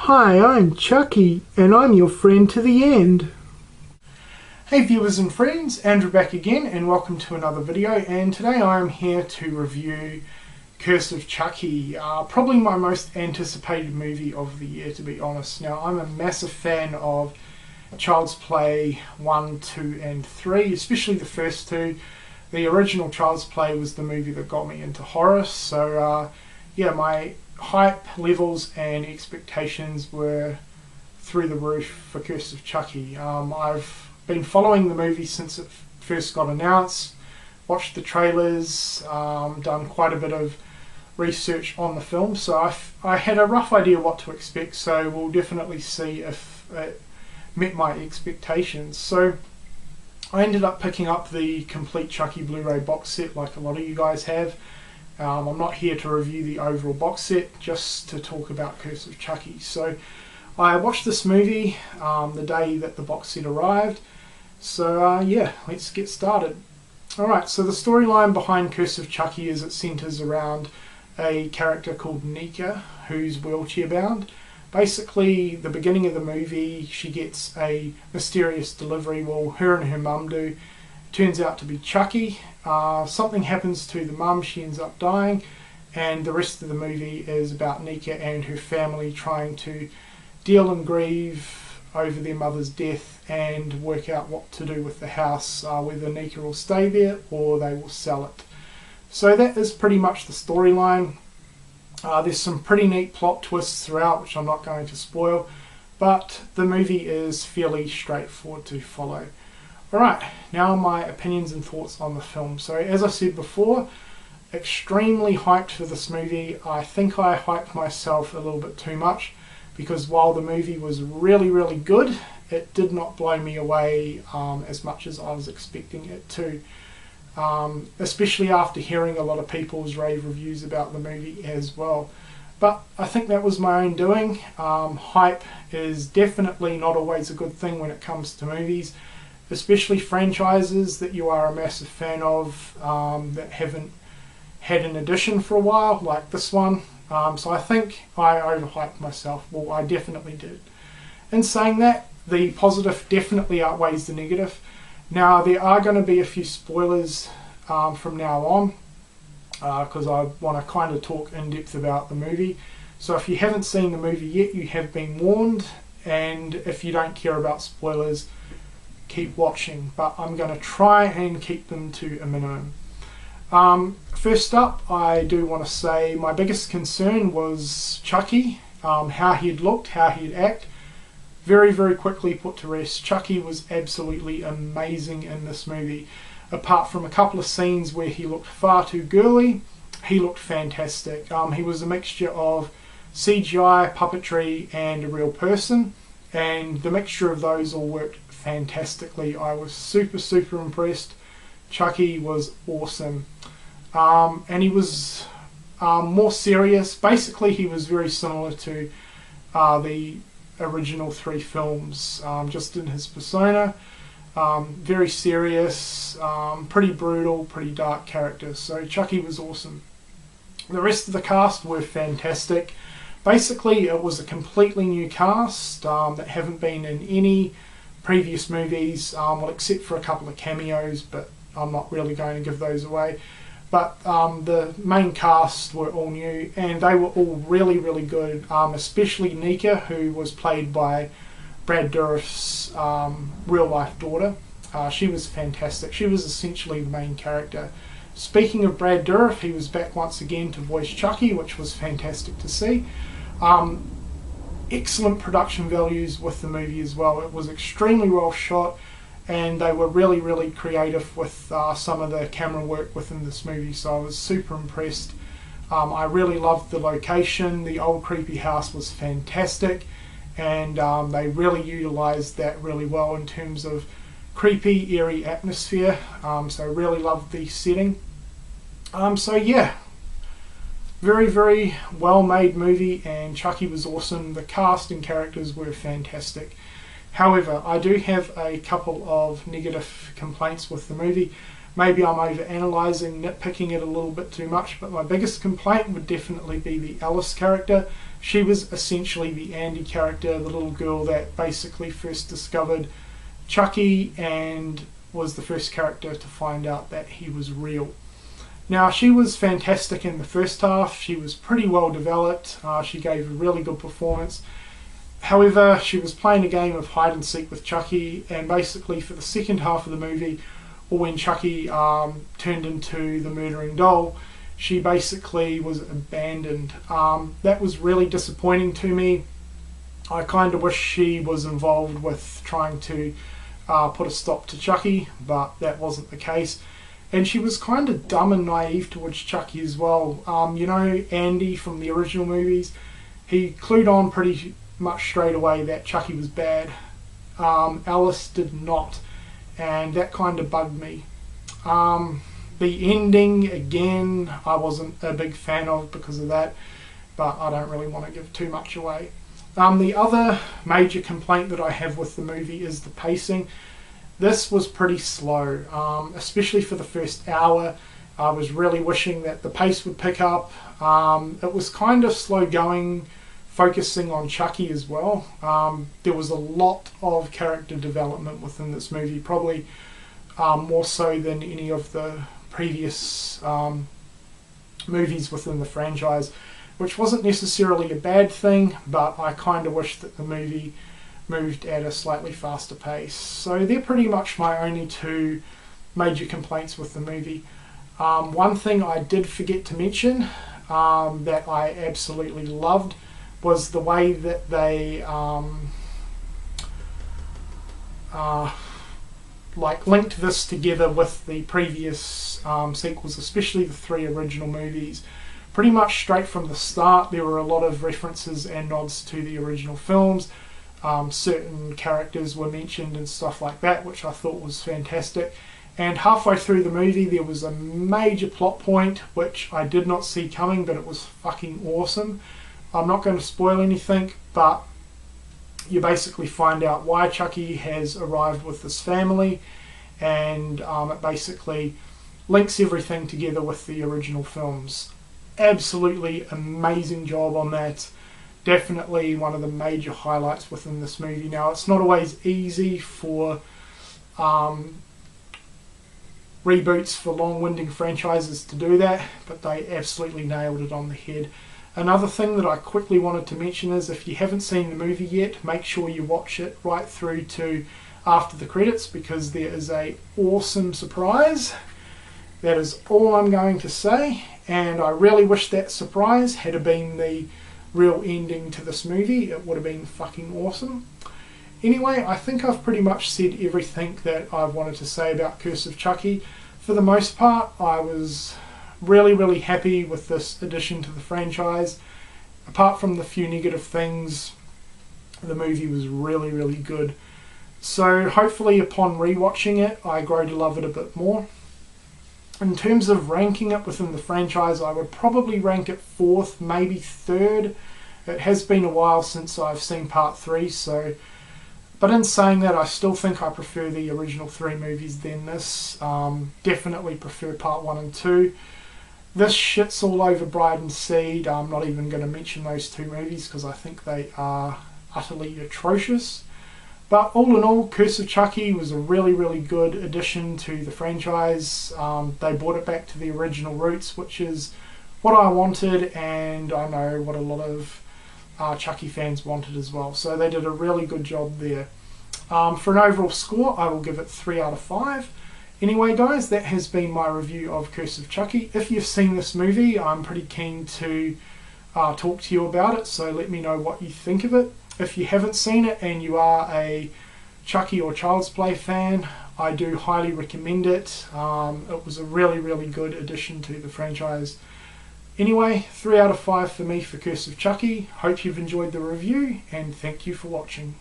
Hi, I'm Chucky, and I'm your friend to the end. Hey viewers and friends, Andrew back again, and welcome to another video. And today I am here to review Curse of Chucky, probably my most anticipated movie of the year, to be honest. Now, I'm a massive fan of Child's Play 1, 2 and 3, especially the first two. The original Child's Play was the movie that got me into horror, so yeah, my hype levels and expectations were through the roof for Curse of Chucky. I've been following the movie since it first got announced, watched the trailers, done quite a bit of research on the film, so I had a rough idea what to expect, so we'll definitely see if it met my expectations. So I ended up picking up the complete Chucky Blu-ray box set like a lot of you guys have. I'm not here to review the overall box set, just to talk about Curse of Chucky. So I watched this movie the day that the box set arrived. So yeah, let's get started. Alright, so the storyline behind Curse of Chucky is it centers around a character called Nika, who's wheelchair bound. Basically, the beginning of the movie, she gets a mysterious delivery. Well, her and her mum do. It turns out to be Chucky. Something happens to the mum, she ends up dying, and the rest of the movie is about Nika and her family trying to deal and grieve over their mother's death and work out what to do with the house, whether Nika will stay there or they will sell it. So that is pretty much the storyline. There's some pretty neat plot twists throughout, which I'm not going to spoil, but the movie is fairly straightforward to follow. Alright, now my opinions and thoughts on the film. So as I said before, extremely hyped for this movie. I think I hyped myself a little bit too much, because while the movie was really good, it did not blow me away as much as I was expecting it to. Especially after hearing a lot of people's rave reviews about the movie as well. But I think that was my own doing. Hype is definitely not always a good thing when it comes to movies, especially franchises that you are a massive fan of that haven't had an edition for a while, like this one. So I think I overhyped myself. Well, I definitely did. In saying that, the positive definitely outweighs the negative. Now, there are going to be a few spoilers from now on, because I want to kind of talk in depth about the movie. So if you haven't seen the movie yet, you have been warned, and if you don't care about spoilers, keep watching, but I'm going to try and keep them to a minimum. First up, I do want to say my biggest concern was Chucky, how he'd looked, how he'd act. Very quickly put to rest. Chucky was absolutely amazing in this movie. Apart from a couple of scenes where he looked far too girly, he looked fantastic. He was a mixture of CGI, puppetry and a real person, and the mixture of those all worked fantastically. I was super impressed. Chucky was awesome. And he was more serious. Basically, he was very similar to the original three films, just in his persona. Very serious, pretty brutal, pretty dark character. So Chucky was awesome. The rest of the cast were fantastic. Basically, it was a completely new cast that haven't been in any previous movies, well, except for a couple of cameos, but I'm not really going to give those away. But the main cast were all new, and they were all really good, especially Nika, who was played by Brad Dourif's real-life daughter. She was fantastic. She was essentially the main character. Speaking of Brad Dourif, he was back once again to voice Chucky, which was fantastic to see. Excellent production values with the movie as well. It was extremely well shot, and they were really creative with some of the camera work within this movie, so I was super impressed. I really loved the location. The old creepy house was fantastic, and they really utilised that really well in terms of creepy, eerie atmosphere, so I really loved the setting. So yeah, very well made movie, and Chucky was awesome. The cast and characters were fantastic. However, I do have a couple of negative complaints with the movie. Maybe I'm over-analysing, nitpicking it a little bit too much, but my biggest complaint would definitely be the Alice character. She was essentially the Andy character, the little girl that basically first discovered Chucky and was the first character to find out that he was real. Now, she was fantastic in the first half. She was pretty well developed. She gave a really good performance. However, she was playing a game of hide and seek with Chucky, and basically for the second half of the movie, or when Chucky turned into the murdering doll, she basically was abandoned. That was really disappointing to me. I kind of wish she was involved with trying to put a stop to Chucky, but that wasn't the case. And she was kind of dumb and naive towards Chucky as well. You know, Andy from the original movies, he clued on pretty much straight away that Chucky was bad. Alice did not, and that kind of bugged me. The ending, again, I wasn't a big fan of because of that, but I don't really want to give too much away. The other major complaint that I have with the movie is the pacing. This was pretty slow, especially for the first hour. I was really wishing that the pace would pick up. It was kind of slow going, focusing on Chucky as well. There was a lot of character development within this movie, probably more so than any of the previous movies within the franchise, which wasn't necessarily a bad thing, but I kind of wish that the movie moved at a slightly faster pace. So they're pretty much my only two major complaints with the movie. One thing I did forget to mention that I absolutely loved was the way that they linked this together with the previous sequels, especially the three original movies. Pretty much straight from the start, there were a lot of references and nods to the original films. Certain characters were mentioned and stuff like that, which I thought was fantastic. And halfway through the movie, there was a major plot point which I did not see coming, but it was fucking awesome. I'm not going to spoil anything, but you basically find out why Chucky has arrived with this family, and it basically links everything together with the original films. Absolutely amazing job on that. Definitely one of the major highlights within this movie. Now, it's not always easy for reboots for long-winding franchises to do that, but they absolutely nailed it on the head. Another thing that I quickly wanted to mention is, if you haven't seen the movie yet, make sure you watch it right through to after the credits, because there is a awesome surprise. That is all I'm going to say, and I really wish that surprise had been the real ending to this movie. It would have been fucking awesome. Anyway, I think I've pretty much said everything that I've wanted to say about Curse of Chucky. For the most part, I was really happy with this addition to the franchise. Apart from the few negative things, the movie was really good. So hopefully upon rewatching it, I grow to love it a bit more. In terms of ranking it within the franchise, I would probably rank it 4th, maybe 3rd. It has been a while since I've seen part 3, so... But in saying that, I still think I prefer the original 3 movies than this. Definitely prefer part 1 and 2. This shits all over Bride and Seed. I'm not even going to mention those 2 movies because I think they are utterly atrocious. But all in all, Curse of Chucky was a really good addition to the franchise. They brought it back to the original roots, which is what I wanted, and I know what a lot of Chucky fans wanted as well. So they did a really good job there. For an overall score, I will give it 3 out of 5. Anyway guys, that has been my review of Curse of Chucky. If you've seen this movie, I'm pretty keen to talk to you about it, so let me know what you think of it. If you haven't seen it and you are a Chucky or Child's Play fan, I do highly recommend it. It was a really good addition to the franchise. Anyway, 3 out of 5 for me for Curse of Chucky. Hope you've enjoyed the review, and thank you for watching.